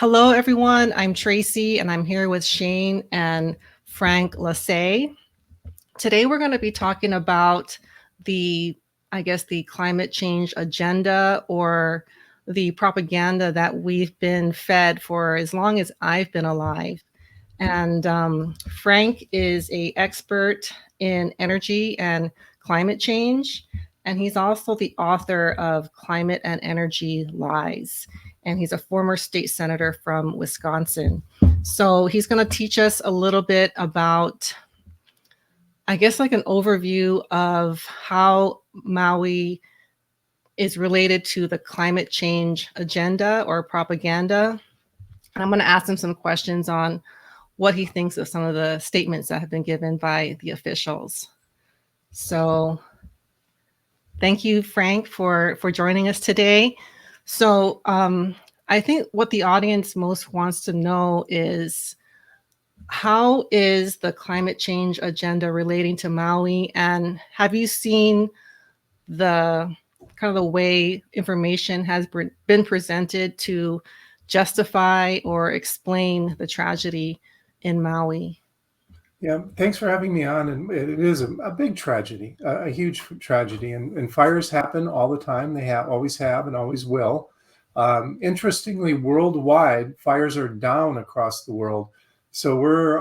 Hello, everyone. I'm Tracy, and I'm here with Shane and Frank Lasée. Today, we're going to be talking about the, the climate change agenda or the propaganda that we've been fed for as long as I've been alive. And Frank is an expert in energy and climate change, and he's also the author of Climate and Energy Lies. And he's a former state senator from Wisconsin. So he's going to teach us a little bit about, like an overview of how Maui is related to the climate change agenda or propaganda. And I'm going to ask him some questions on what he thinks of some of the statements that have been given by the officials. So thank you, Frank, for joining us today. So I think what the audience most wants to know is, how is the climate change agenda relating to Maui? And have you seen the kind of the way information has been presented to justify or explain the tragedy in Maui? Yeah, thanks for having me on. And it is a big tragedy, a huge tragedy. And fires happen all the time. They always have and always will. Interestingly, worldwide, fires are down across the world. So we're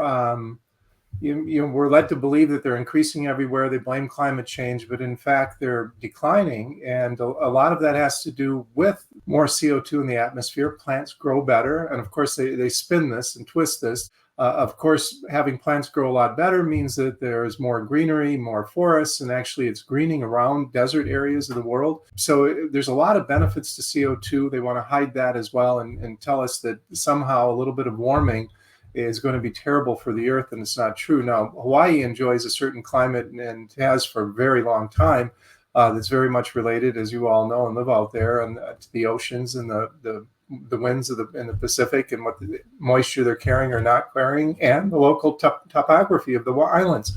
led to believe that they're increasing everywhere. They blame climate change, but in fact, they're declining. And a lot of that has to do with more CO2 in the atmosphere. Plants grow better. And of course, they spin this and twist this. Of course, having plants grow a lot better means that there's more greenery, more forests, and actually it's greening around desert areas of the world. So there's a lot of benefits to CO2. They want to hide that as well and tell us that somehow a little bit of warming is going to be terrible for the earth, and it's not true. Now, Hawaii enjoys a certain climate and has for a very long time that's very much related, as you all know and live out there, and to the oceans and the winds in the Pacific and what the moisture they're carrying or not carrying, and the local topography of the islands.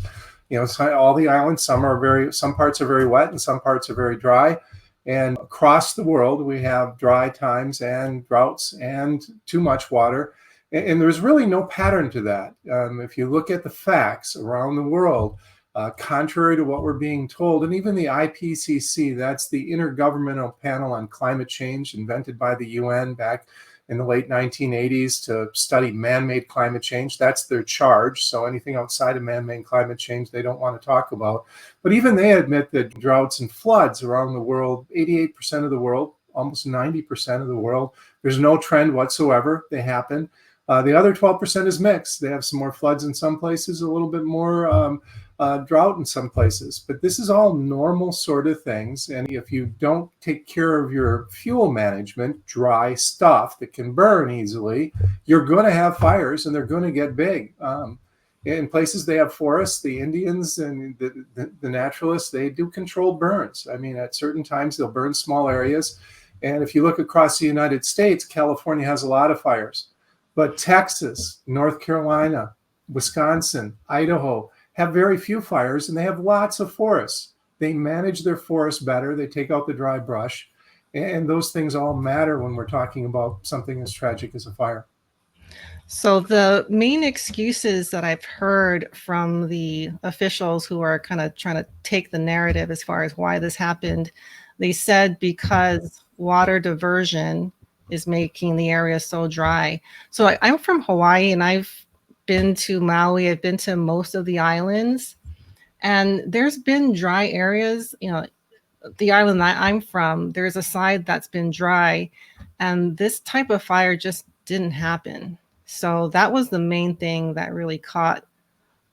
So all the islands, some parts are very wet and some parts are very dry. And across the world, we have dry times and droughts and too much water. And there's really no pattern to that. If you look at the facts around the world, contrary to what we're being told, and even the IPCC, that's the Intergovernmental Panel on Climate Change, invented by the UN back in the late 1980s to study man-made climate change. That's their charge. So anything outside of man-made climate change, they don't want to talk about. But even they admit that droughts and floods around the world, 88% of the world, almost 90% of the world, there's no trend whatsoever. They happen. The other 12% is mixed. They have some more floods in some places, a little bit more drought in some places. But this is all normal sort of things. And if you don't take care of your fuel management, dry stuff that can burn easily, you're going to have fires and they're going to get big. In places they have forests, the Indians and the naturalists, they do controlled burns. I mean, at certain times they'll burn small areas. And if you look across the United States, California has a lot of fires. But Texas, North Carolina, Wisconsin, Idaho have very few fires, and they have lots of forests. They manage their forests better. They take out the dry brush. And those things all matter when we're talking about something as tragic as a fire. So the main excuses that I've heard from the officials who are kind of trying to take the narrative as far as why this happened, they said because water diversion is making the area so dry. So I'm from Hawaii and I've been to Maui. I've been to most of the islands, and there's been dry areas. The island that I'm from, there's a side that's been dry, and this type of fire just didn't happen. So that was the main thing that really caught,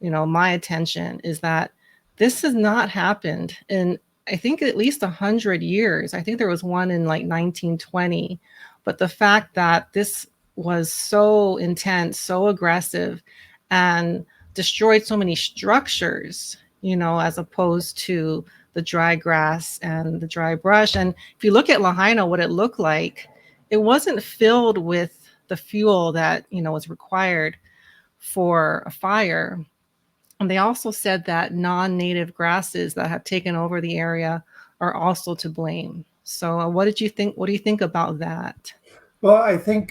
my attention, is that this has not happened in, I think, at least 100 years. I think there was one in like 1920. But the fact that this was so intense, so aggressive, and destroyed so many structures, as opposed to the dry grass and the dry brush. And if you look at Lahaina, what it looked like, it wasn't filled with the fuel that, was required for a fire. And they also said that non-native grasses that have taken over the area are also to blame. So what did you think? What do you think about that? Well, I think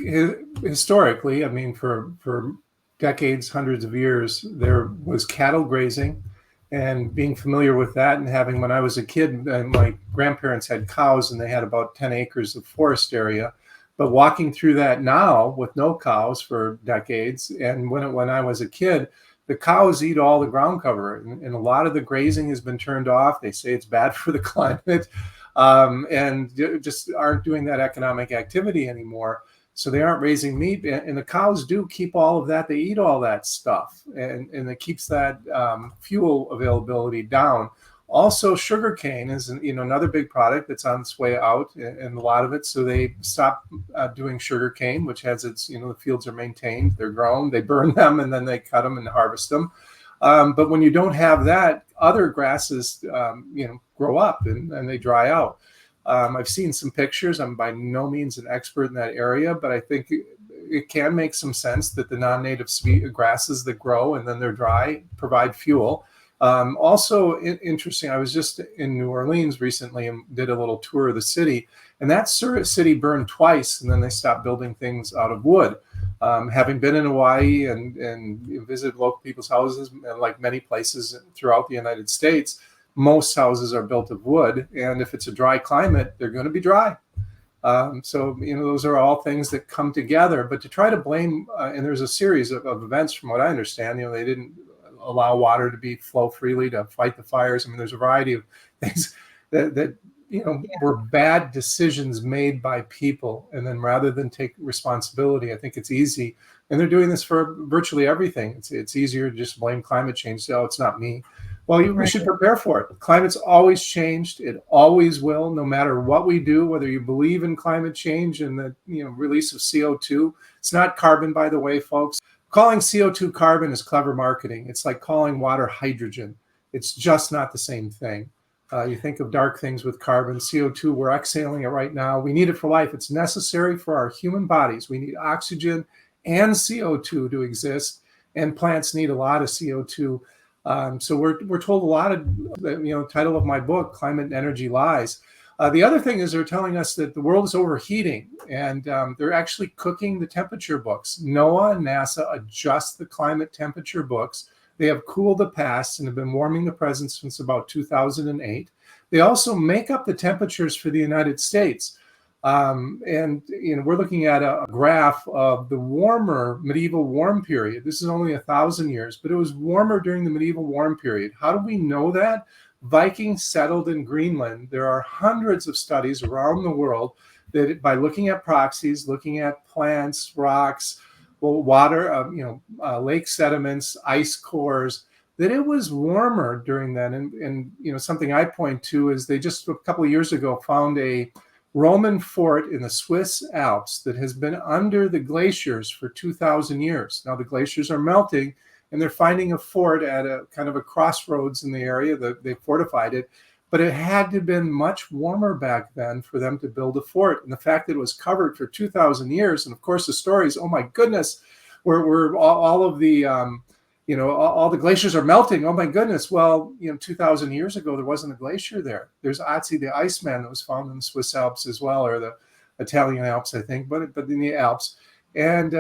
historically, I mean, for decades, hundreds of years, there was cattle grazing, and being familiar with that, and having, when I was a kid, my grandparents had cows, and they had about 10 acres of forest area. But walking through that now with no cows for decades, and when I was a kid, the cows eat all the ground cover, and a lot of the grazing has been turned off. They say it's bad for the climate, and just aren't doing that economic activity anymore. So they aren't raising meat, and the cows do keep all of that. They eat all that stuff, and it keeps that fuel availability down. Also, sugarcane is another big product that's on its way out, and a lot of it. So they stop doing sugarcane, which has its, the fields are maintained, they're grown, they burn them, and then they cut them and harvest them. But when you don't have that, other grasses, grow up and they dry out. I've seen some pictures. I'm by no means an expert in that area, but I think it can make some sense that the non-native grasses that grow and then they're dry provide fuel. Also interesting, I was just in New Orleans recently and did a little tour of the city, and that city burned twice, and then they stopped building things out of wood. Having been in Hawaii and visited local people's houses, like many places throughout the United States, most houses are built of wood, and if it's a dry climate, they're going to be dry. So those are all things that come together. But to try to blame, and there's a series of events, from what I understand, they didn't allow water to flow freely to fight the fires. I mean, there's a variety of things that were bad decisions made by people. And then rather than take responsibility, I think it's easy. And they're doing this for virtually everything. It's easier to just blame climate change. Say, oh, it's not me. Well, we should prepare for it. Climate's always changed. It always will, no matter what we do, whether you believe in climate change and the release of CO2. It's not carbon, by the way, folks. Calling CO2 carbon is clever marketing. It's like calling water hydrogen. It's just not the same thing. You think of dark things with carbon. CO2, we're exhaling it right now. We need it for life. It's necessary for our human bodies. We need oxygen and CO2 to exist, and plants need a lot of CO2. So we're told a lot of, title of my book, Climate and Energy Lies. The other thing is they're telling us that the world is overheating, and they're actually cooking the temperature books. NOAA and NASA adjust the climate temperature books. They have cooled the past and have been warming the present since about 2008. They also make up the temperatures for the United States. And we're looking at a graph of the warmer medieval warm period. This is only 1,000 years, but it was warmer during the medieval warm period. How do we know that? Vikings settled in Greenland. There are hundreds of studies around the world that, by looking at proxies, looking at plants, rocks, water, lake sediments, ice cores, that it was warmer during that. And something I point to is they just a couple of years ago found a Roman fort in the Swiss Alps that has been under the glaciers for 2,000 years. Now the glaciers are melting, and they're finding a fort at a kind of a crossroads in the area. They fortified it, but it had to have been much warmer back then for them to build a fort. And the fact that it was covered for 2,000 years, and of course the stories, oh my goodness, where all of the all the glaciers are melting. Oh my goodness. Well, 2,000 years ago, there wasn't a glacier there. There's Otzi the Iceman that was found in the Swiss Alps as well, or the Italian Alps, I think, but in the Alps. And,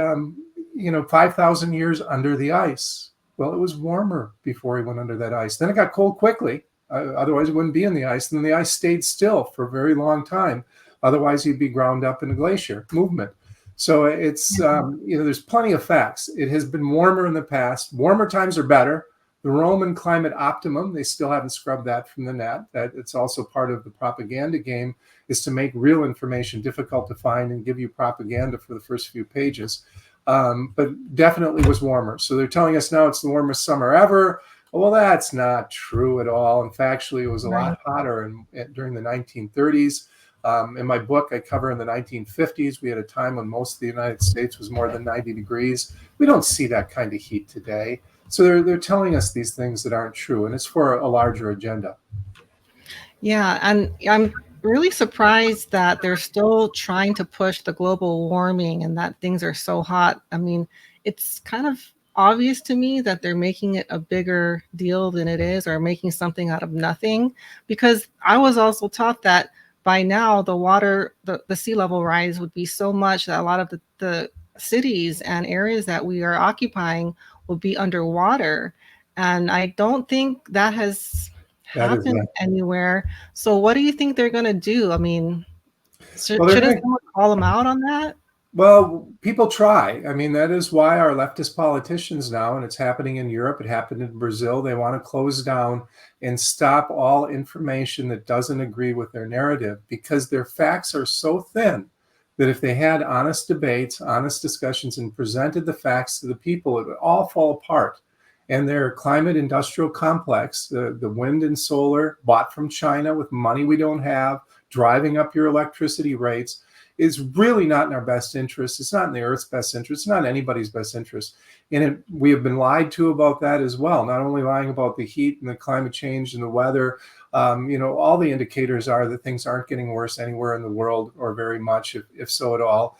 5,000 years under the ice. Well, it was warmer before he went under that ice. Then it got cold quickly. Otherwise, it wouldn't be in the ice. And then the ice stayed still for a very long time. Otherwise, he'd be ground up in a glacier movement. So it's, there's plenty of facts. It has been warmer in the past. Warmer times are better. The Roman climate optimum, they still haven't scrubbed that from the net. That it's also part of the propaganda game, is to make real information difficult to find and give you propaganda for the first few pages. But definitely was warmer. So they're telling us now it's the warmest summer ever. Well, that's not true at all. And factually, it was a lot hotter during the 1930s. In my book, I cover in the 1950s, we had a time when most of the United States was more than 90 degrees. We don't see that kind of heat today. So they're telling us these things that aren't true, and it's for a larger agenda. Yeah, and I'm really surprised that they're still trying to push the global warming and that things are so hot. I mean, it's kind of obvious to me that they're making it a bigger deal than it is, or making something out of nothing, because I was also taught that by now the water, the sea level rise would be so much that a lot of the cities and areas that we are occupying will be underwater. And I don't think that has That is happened anywhere. So what do you think they're going to do? I mean, well, they're shouldn't going. someone call them out on that? Well, people try. I mean, that is why our leftist politicians now, and it's happening in Europe, it happened in Brazil, they want to close down and stop all information that doesn't agree with their narrative because their facts are so thin that if they had honest debates, honest discussions, and presented the facts to the people, it would all fall apart. And their climate industrial complex, the wind and solar bought from China with money we don't have, driving up your electricity rates, is really not in our best interest. It's not in the Earth's best interest. It's not in anybody's best interest. And we have been lied to about that as well, not only lying about the heat and the climate change and the weather. All the indicators are that things aren't getting worse anywhere in the world, or very much, if so at all.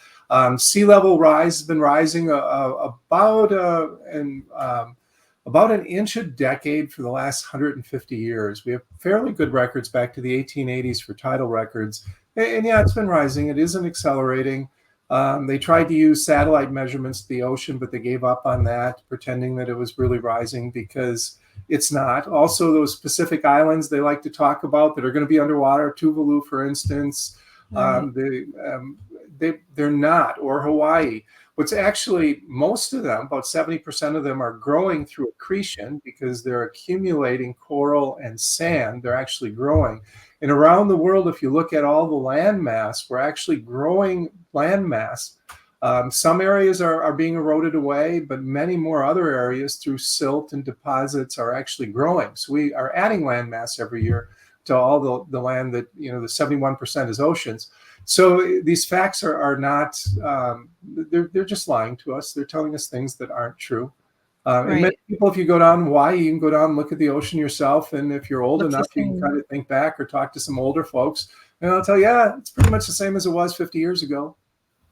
Sea level rise has been rising about an inch a decade for the last 150 years. We have fairly good records back to the 1880s for tidal records. And yeah, it's been rising. It isn't accelerating. They tried to use satellite measurements of the ocean, but they gave up on that, pretending that it was really rising, because it's not. Also, those Pacific islands they like to talk about that are going to be underwater, Tuvalu, for instance, they're not, or Hawaii. What's actually, most of them, about 70% of them, are growing through accretion because they're accumulating coral and sand. They're actually growing. And around the world, if you look at all the land mass, we're actually growing land mass. Some areas are being eroded away, but many more other areas through silt and deposits are actually growing. So we are adding land mass every year to all the land that, the 71% is oceans. So these facts are not, they're just lying to us. They're telling us things that aren't true. And many Right. people, if you go down Hawaii, you can go down and look at the ocean yourself. And if you're old Looks the enough, you can same. kind of think back or talk to some older folks. And they'll tell you, yeah, it's pretty much the same as it was 50 years ago.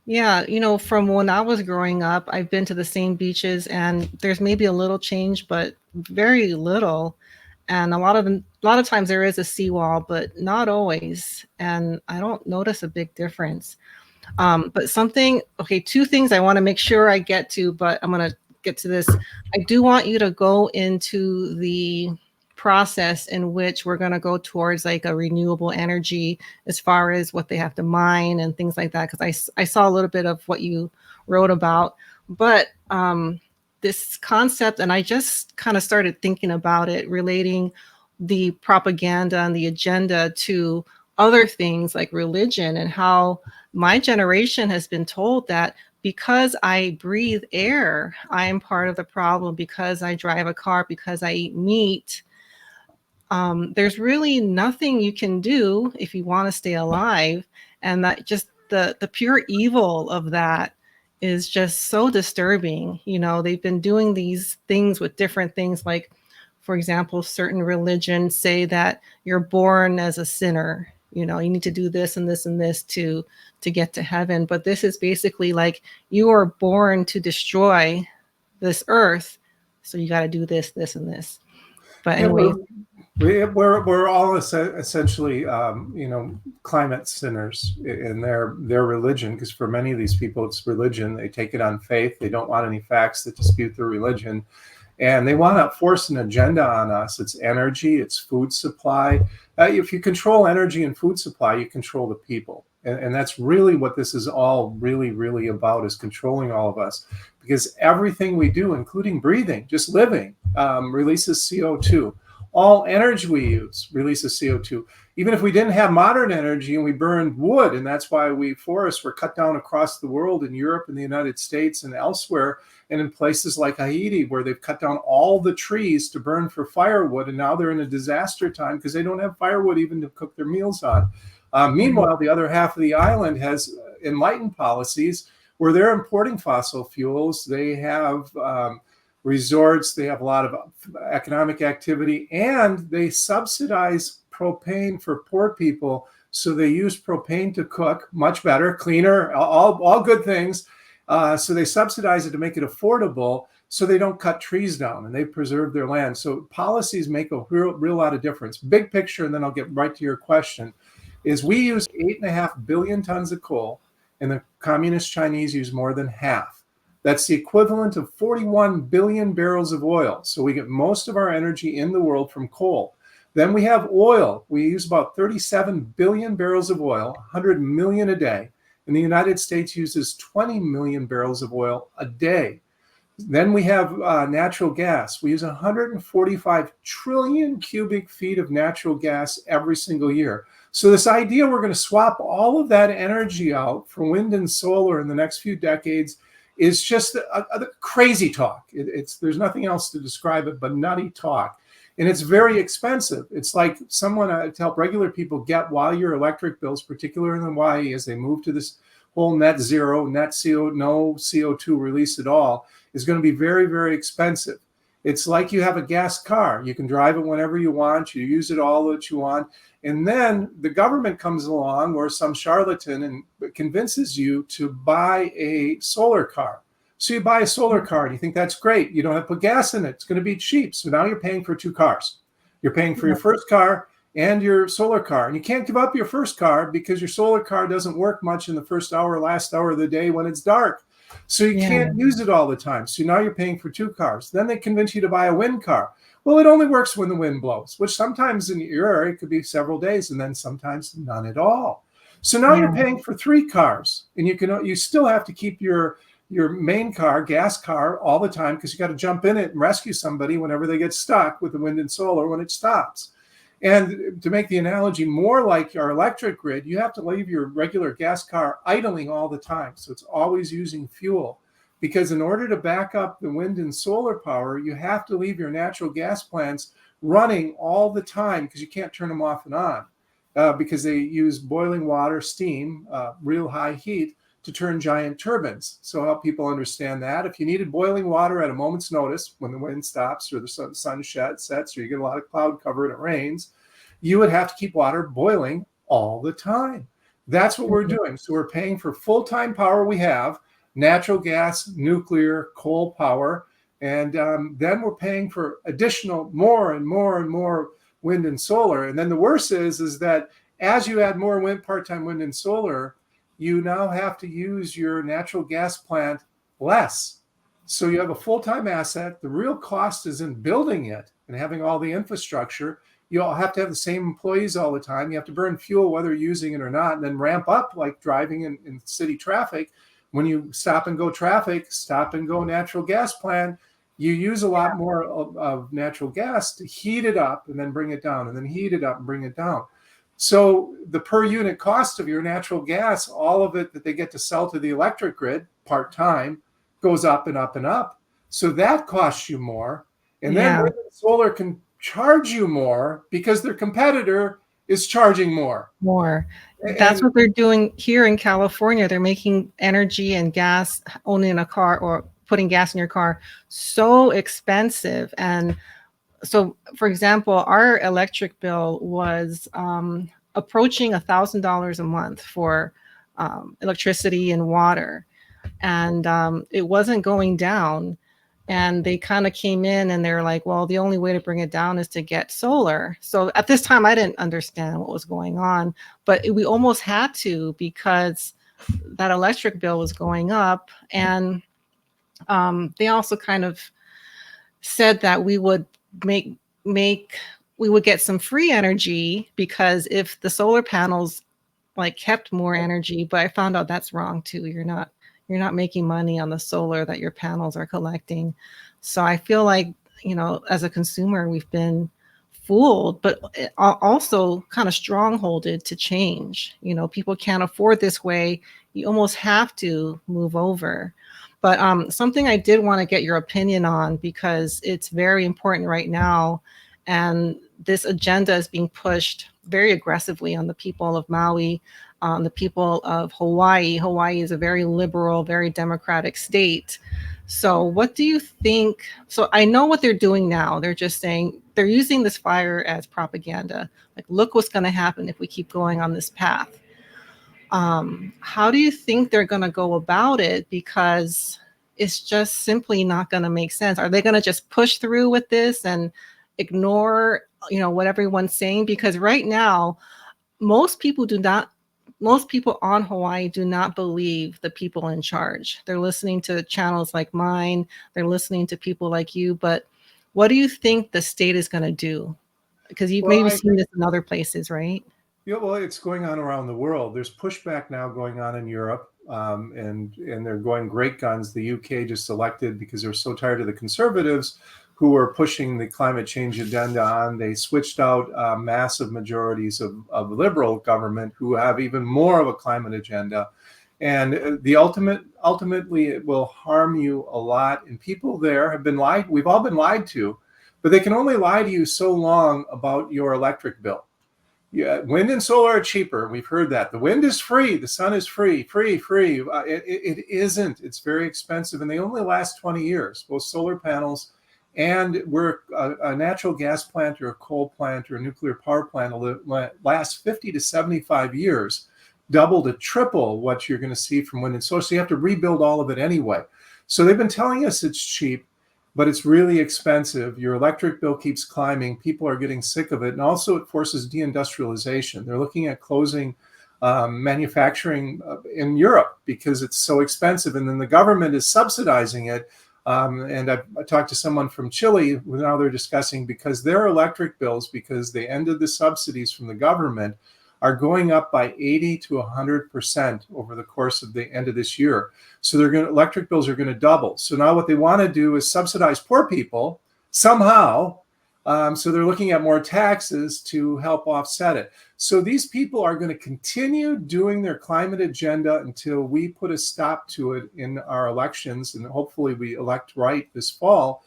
Yeah, from when I was growing up, I've been to the same beaches, and there's maybe a little change, but very little. And a lot of times there is a seawall, but not always. And I don't notice a big difference. But two things I want to make sure I get to, but I'm going to get to this. I do want you to go into the process in which we're going to go towards like a renewable energy as far as what they have to mine and things like that. Because I saw a little bit of what you wrote about. But this concept, and I just kind of started thinking about it, relating the propaganda and the agenda to other things like religion, and how my generation has been told that because I breathe air, I am part of the problem. Because I drive a car, because I eat meat, there's really nothing you can do if you want to stay alive. And that just the pure evil of that is just so disturbing. They've been doing these things with different things, like, for example, certain religions say that you're born as a sinner. You need to do this and this and this to get to heaven. But this is basically like, you are born to destroy this earth, so you got to do this, this, and this. But Yeah, anyway. we're all essentially, climate sinners in their religion, because for many of these people, it's religion. They take it on faith. They don't want any facts that dispute their religion. And they want to force an agenda on us. It's energy, it's food supply. If you control energy and food supply, you control the people. And that's really what this is all really, really about, is controlling all of us. Because everything we do, including breathing, just living, releases CO2. All energy we use releases CO2. Even if we didn't have modern energy and we burned wood, and that's why forests were cut down across the world, in Europe and the United States and elsewhere, and in places like Haiti, where they've cut down all the trees to burn for firewood, and now they're in a disaster time because they don't have firewood even to cook their meals on. Meanwhile, the other half of the island has enlightened policies where they're importing fossil fuels. They have resorts, they have a lot of economic activity, and they subsidize propane for poor people. So they use propane to cook, much better, cleaner, all good things. So they subsidize it to make it affordable, so they don't cut trees down, and they preserve their land. So policies make a real lot of difference. Big picture, and then I'll get right to your question. is we use 8.5 billion tons of coal, and the communist Chinese use more than half. That's the equivalent of 41 billion barrels of oil. So we get most of our energy in the world from coal. Then we have oil. We use about 37 billion barrels of oil, 100 million a day. And the United States uses 20 million barrels of oil a day. Then we have natural gas. We use 145 trillion cubic feet of natural gas every single year. So this idea we're going to swap all of that energy out for wind and solar in the next few decades is just a crazy talk. There's nothing else to describe it but nutty talk. And it's very expensive. It's like someone to help regular people get why your electric bills, particularly in Hawaii, as they move to this whole net zero, no CO2 release at all, is going to be very, very expensive. It's like you have a gas car. You can drive it whenever you want. You use it all that you want. And then the government comes along or some charlatan and convinces you to buy a solar car. So you buy a solar car and you think that's great. You don't have to put gas in it. It's going to be cheap. So now you're paying for two cars. You're paying for your first car and your solar car. And you can't give up your first car because your solar car doesn't work much in the first hour, last hour of the day when it's dark. So you can't use it all the time. So now you're paying for two cars. Then they convince you to buy a wind car. Well, it only works when the wind blows, which sometimes in your area could be several days and then sometimes none at all. So now you're paying for three cars, and you still have to keep your main car, gas car, all the time because you got to jump in it and rescue somebody whenever they get stuck with the wind and solar when it stops. And to make the analogy more like our electric grid, you have to leave your regular gas car idling all the time. So it's always using fuel. Because in order to back up the wind and solar power, you have to leave your natural gas plants running all the time because you can't turn them off and on because they use boiling water, steam, real high heat to turn giant turbines. So help people understand that. If you needed boiling water at a moment's notice when the wind stops or the sun sets or you get a lot of cloud cover and it rains, you would have to keep water boiling all the time. That's what we're doing. So we're paying for full-time power we have, natural gas, nuclear, coal power, and then we're paying for additional more and more and more wind and solar. And then the worst is that as you add more part-time wind and solar, you now have to use your natural gas plant less. So you have a full-time asset. The real cost is in building it and having all the infrastructure. You all have to have the same employees all the time. You have to burn fuel whether you're using it or not, and then ramp up like driving in city traffic. When you stop and go traffic, stop and go natural gas plant, you use a lot more of natural gas to heat it up and then bring it down and then heat it up and bring it down. So the per unit cost of your natural gas, all of it that they get to sell to the electric grid part-time goes up and up and up. So that costs you more. And then solar can charge you more because their competitor is charging more. That's what they're doing here in California. They're making energy and gas, owning a car or putting gas in your car, so expensive. And so, for example, our electric bill was approaching $1,000 a month for electricity and water. And it wasn't going down. And they kind of came in and they're like, well, the only way to bring it down is to get solar. So at this time, I didn't understand what was going on, but we almost had to because that electric bill was going up. And they also kind of said that we would we would get some free energy because if the solar panels like kept more energy, but I found out that's wrong too. You're not making money on the solar that your panels are collecting. So I feel like, as a consumer, we've been fooled, but also kind of strongholded to change. People can't afford this way. You almost have to move over. But something I did want to get your opinion on, because it's very important right now. And this agenda is being pushed very aggressively on the people of Maui, on the people of Hawaii. Hawaii is a very liberal, very democratic state. So what do you think? So I know what they're doing now. They're just saying they're using this fire as propaganda. Like, look what's going to happen if we keep going on this path. How do you think they're going to go about it? Because it's just simply not going to make sense. Are they going to just push through with this and ignore, what everyone's saying? Because right now, most people do not, most people on Hawaii do not believe the people in charge. They're listening to channels like mine, they're listening to people like you, but what do you think the state is going to do? Because you've Well, maybe I seen think, this in other places, right? yeah, well, it's going on around the world. There's pushback now going on in Europe, and they're going great guns. The UK just elected, because they're so tired of the conservatives who are pushing the climate change agenda on. They switched out massive majorities of liberal government who have even more of a climate agenda. And ultimately, it will harm you a lot. And people there have been lied. We've all been lied to, but they can only lie to you so long about your electric bill. Yeah, wind and solar are cheaper. We've heard that. The wind is free. The sun is free, free, free. It isn't. It's very expensive, and they only last 20 years, both solar panels and we're a natural gas plant or a coal plant or a nuclear power plant will last 50 to 75 years, double to triple what you're going to see from wind and solar. So you have to rebuild all of it anyway. So they've been telling us it's cheap, but it's really expensive. Your electric bill keeps climbing. People are getting sick of it. And also it forces deindustrialization. They're looking at closing manufacturing in Europe because it's so expensive. And then the government is subsidizing it. And I talked to someone from Chile, now they're discussing, because their electric bills, because they ended the subsidies from the government, are going up by 80 to 100% over the course of the end of this year. So electric bills are going to double. So now what they want to do is subsidize poor people somehow. So they're looking at more taxes to help offset it. So these people are going to continue doing their climate agenda until we put a stop to it in our elections, and hopefully we elect right this fall.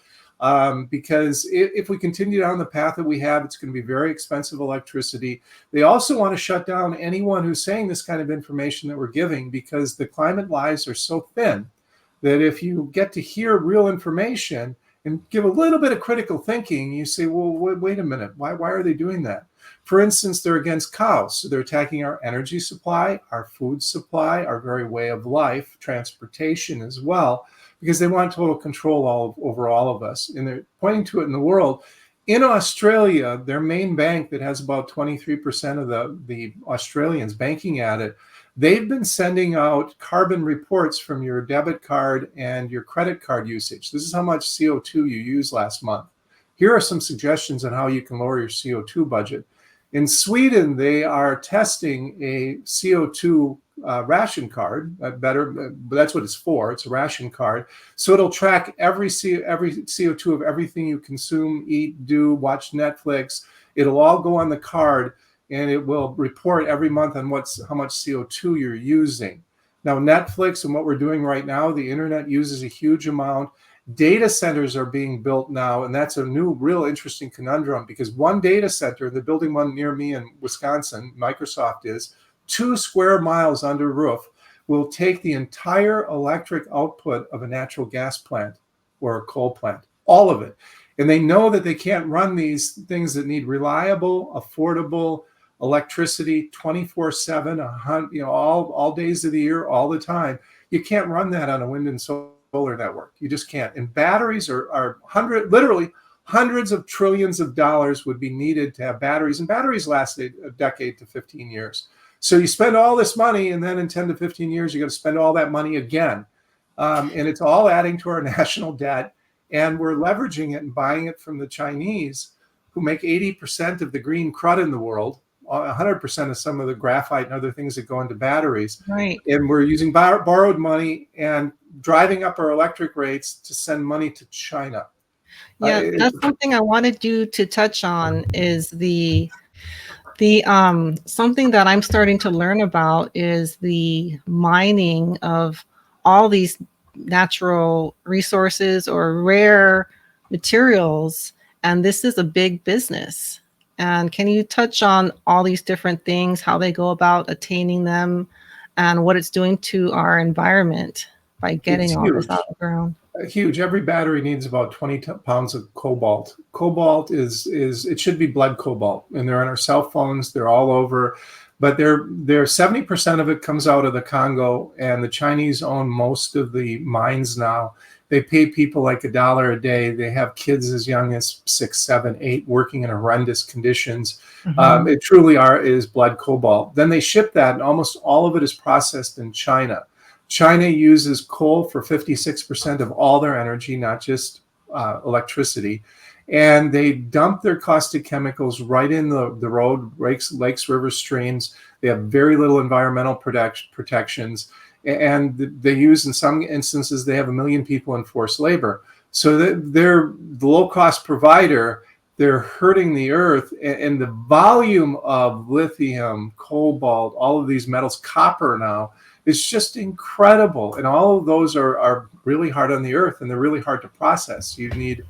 Because if we continue down the path that we have, it's going to be very expensive electricity. They also want to shut down anyone who's saying this kind of information that we're giving, because the climate lies are so thin that if you get to hear real information and give a little bit of critical thinking, you say, well, wait a minute, why are they doing that? For instance, they're against cows. So they're attacking our energy supply, our food supply, our very way of life, transportation as well, because they want total control over all of us. And they're pointing to it in the world. In Australia, their main bank that has about 23% of the Australians banking at it, they've been sending out carbon reports from your debit card and your credit card usage. This is how much CO2 you used last month. Here are some suggestions on how you can lower your CO2 budget. In Sweden, they are testing a CO2 ration card. But that's what it's for. It's a ration card. So it'll track every CO2 of everything you consume, eat, do, watch Netflix. It'll all go on the card, and it will report every month on how much CO2 you're using. Now, Netflix and what we're doing right now, the internet uses a huge amount. Data centers are being built now, and that's a new, real interesting conundrum, because one data center, they're building one near me in Wisconsin, Microsoft is, 2 square miles under roof, will take the entire electric output of a natural gas plant or a coal plant, all of it. And they know that they can't run these things that need reliable, affordable electricity 24/7, all days of the year, all the time. You can't run that on a wind and solar network. You just can't. And batteries are literally hundreds of trillions of dollars would be needed to have batteries. And batteries last a decade to 15 years. So you spend all this money, and then in 10 to 15 years, you're going to spend all that money again. And it's all adding to our national debt. And we're leveraging it and buying it from the Chinese, who make 80% of the green crud in the world, 100% of some of the graphite and other things that go into batteries. Right. And we're using borrowed money and driving up our electric rates to send money to China. Yeah, that's something I wanted you to touch on, is the something that I'm starting to learn about is the mining of all these natural resources or rare materials. And this is a big business. And can you touch on all these different things, how they go about attaining them, and what it's doing to our environment by getting all this out of the ground? Huge. Every battery needs about 20 pounds of cobalt. Cobalt it should be blood cobalt, and they're on our cell phones. They're all over. but they're 70% of it comes out of the Congo, and the Chinese own most of the mines now. They pay people like $1 a day. They have kids as young as 6, 7, 8 working in horrendous conditions. It truly is blood cobalt. Then they ship that, and almost all of it is processed in China. China uses coal for 56% of all their energy, not just electricity. And they dump their caustic chemicals right in the road, lakes, rivers, streams. They have very little environmental protections. And they use, in some instances, they have 1 million people in forced labor. So they're the low-cost provider. They're hurting the earth. And the volume of lithium, cobalt, all of these metals, copper now, is just incredible. And all of those are really hard on the earth, and they're really hard to process. You need,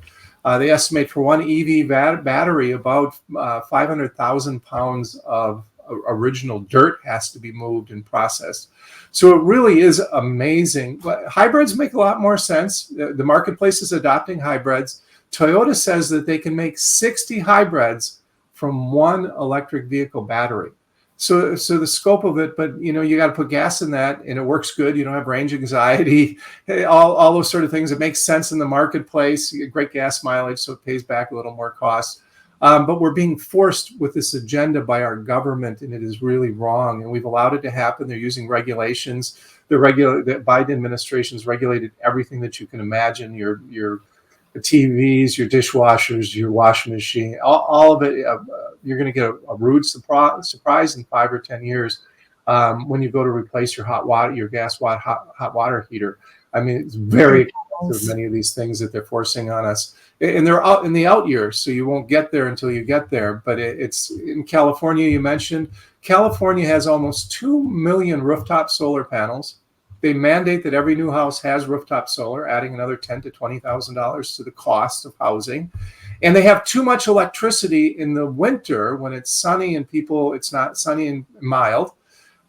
they estimate for one EV battery, about 500,000 pounds of original dirt has to be moved and processed. So it really is amazing. But hybrids make a lot more sense. The marketplace is adopting hybrids. Toyota says that they can make 60 hybrids from one electric vehicle battery. So the scope of it, but you got to put gas in that, and it works good. You don't have range anxiety, all those sort of things. It makes sense in the marketplace. You get great gas mileage, so it pays back a little more cost. But we're being forced with this agenda by our government, and it is really wrong. And we've allowed it to happen. They're using regulations. The Biden administration's regulated everything that you can imagine. Your TVs, your dishwashers, your washing machine, all of it. You're going to get a rude surprise in 5 or 10 years when you go to replace your hot water heater. I mean, it's very expensive, many of these things that they're forcing on us. And they're out in the out years, so you won't get there until you get there. But it's in California, you mentioned. California has almost 2 million rooftop solar panels. They mandate that every new house has rooftop solar, adding another $10,000 to $20,000 to the cost of housing. And they have too much electricity in the winter when it's sunny and it's not sunny and mild.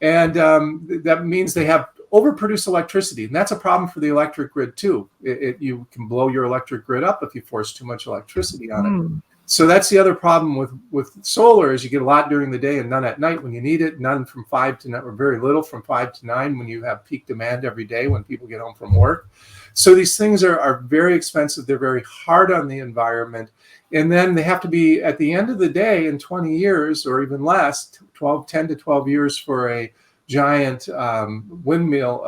And that means they have overproduced electricity. And that's a problem for the electric grid too. You can blow your electric grid up if you force too much electricity on it. So that's the other problem with solar, is you get a lot during the day and none at night when you need it, none from 5 to 9, or very little from 5 to 9 when you have peak demand every day when people get home from work. So these things are very expensive. They're very hard on the environment. And then they have to be, at the end of the day, in 20 years or even less, 10 to 12 years for a giant windmill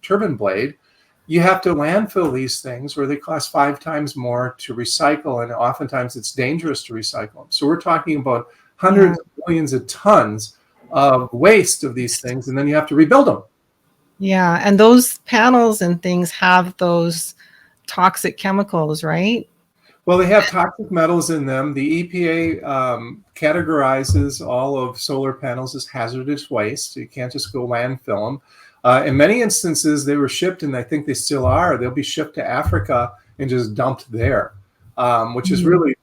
turbine blade, you have to landfill these things, where they cost 5 times more to recycle, and oftentimes it's dangerous to recycle them. So we're talking about hundreds of millions of tons of waste of these things, and then you have to rebuild them. Yeah, and those panels and things have those toxic chemicals, right? Well, they have toxic metals in them. The EPA categorizes all of solar panels as hazardous waste. You can't just go landfill them. In many instances, they were shipped, and I think they still are. They'll be shipped to Africa and just dumped there, which is really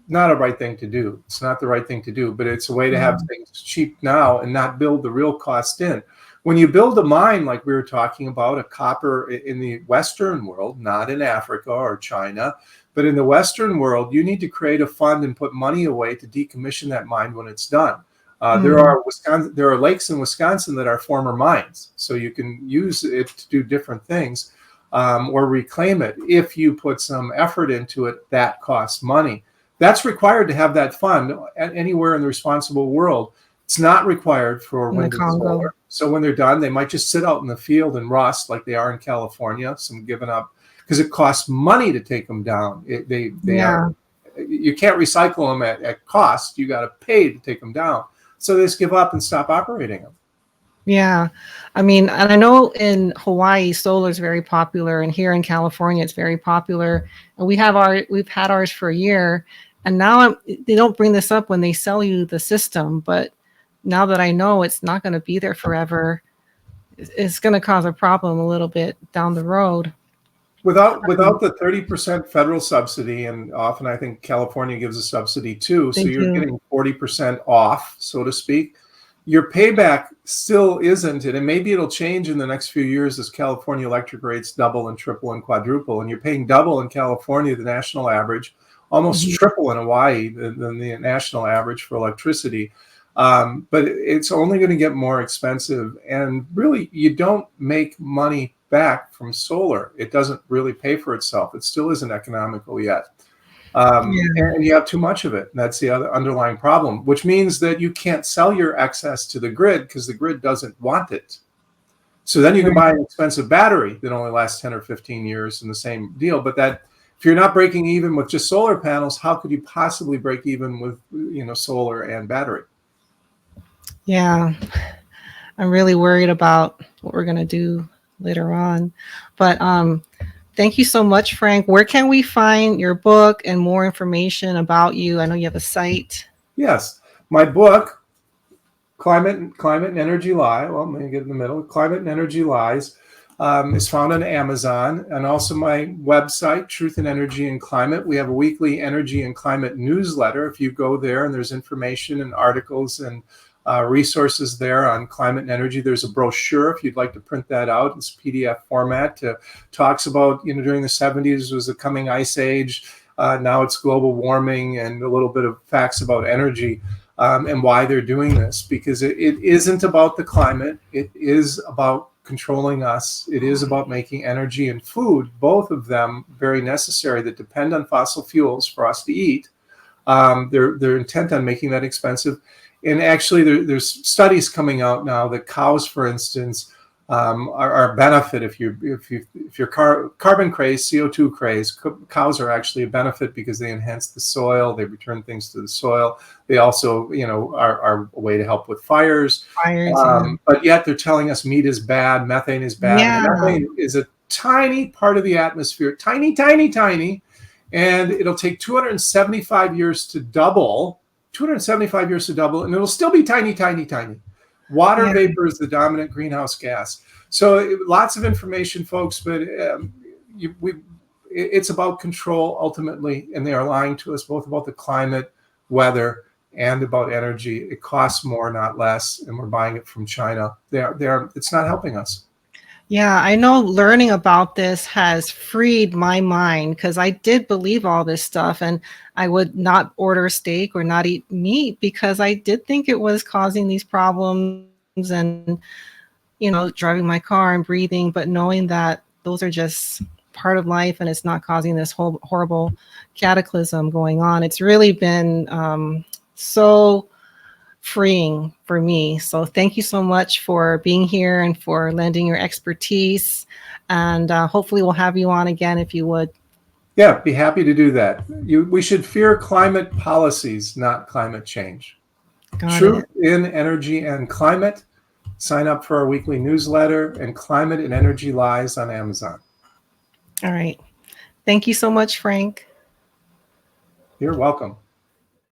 not a right thing to do. It's not the right thing to do, but it's a way to have things cheap now and not build the real cost in. When you build a mine, like we were talking about, a copper in the Western world, not in Africa or China, but in the Western world, you need to create a fund and put money away to decommission that mine when it's done. There are lakes in Wisconsin that are former mines, so you can use it to do different things or reclaim it. If you put some effort into it, that costs money. That's required to have that fund anywhere in the responsible world. It's not required for wind and solar. So when they're done, they might just sit out in the field and rust like they are in California. Some given up because it costs money to take them down. You can't recycle them at cost. You got to pay to take them down. So they just give up and stop operating them. Yeah. I mean, and I know in Hawaii, solar is very popular, and here in California, it's very popular. And we've had ours for a year, and now they don't bring this up when they sell you the system. But now that I know it's not going to be there forever, it's going to cause a problem a little bit down the road. Without the 30% federal subsidy, and often I think California gives a subsidy too, so you're getting 40% off, so to speak. Your payback still isn't, and maybe it'll change in the next few years as California electric rates double and triple and quadruple, and you're paying double in California, the national average, almost triple in Hawaii than the national average for electricity. But it's only going to get more expensive. And really, you don't make money back from solar. It doesn't really pay for itself. It still isn't economical yet. Yeah. And you have too much of it. And that's the other underlying problem, which means that you can't sell your excess to the grid because the grid doesn't want it. So then you can buy an expensive battery that only lasts 10 or 15 years in the same deal. But that if you're not breaking even with just solar panels, how could you possibly break even with, solar and battery? Yeah. I'm really worried about what we're going to do later on. But thank you so much, Frank. Where can we find your book and more information about you? I know you have a site. Yes. My book, Climate and Energy Lie. Well, let me get in the middle. Climate and Energy Lies is found on Amazon, and also my website, Truth and Energy and Climate. We have a weekly energy and climate newsletter. If you go there, and there's information and articles and resources there on climate and energy. There's a brochure if you'd like to print that out. It's PDF format. Talks about, during the 70s was the coming ice age. Now it's global warming, and a little bit of facts about energy. And why they're doing this, because it isn't about the climate. It is about controlling us. It is about making energy and food, both of them very necessary, that depend on fossil fuels for us to eat. They're intent on making that expensive. And actually, there's studies coming out now that cows, for instance, are a benefit if you're carbon crazed, CO2 crazed. Cows are actually a benefit because they enhance the soil, they return things to the soil. They also, are a way to help with fires. But yet they're telling us meat is bad, methane is bad. Yeah. And methane is a tiny part of the atmosphere, tiny, tiny, tiny, and it'll take 275 years to double. 275 years to double, and it'll still be tiny, tiny, tiny. Water vapor is the dominant greenhouse gas. So lots of information, folks, but it's about control ultimately, and they are lying to us both about the climate, weather, and about energy. It costs more, not less, and we're buying it from China. It's not helping us. Yeah, I know learning about this has freed my mind, because I did believe all this stuff, and I would not order steak or not eat meat because I did think it was causing these problems and, driving my car and breathing, but knowing that those are just part of life and it's not causing this whole horrible cataclysm going on. It's really been so freeing for me. So thank you so much for being here and for lending your expertise. And hopefully we'll have you on again if you would. Yeah, be happy to do that. We should fear climate policies, not climate change. Truth in Energy and Climate. Sign up for our weekly newsletter, and Climate and Energy Lies on Amazon. All right. Thank you so much, Frank. You're welcome.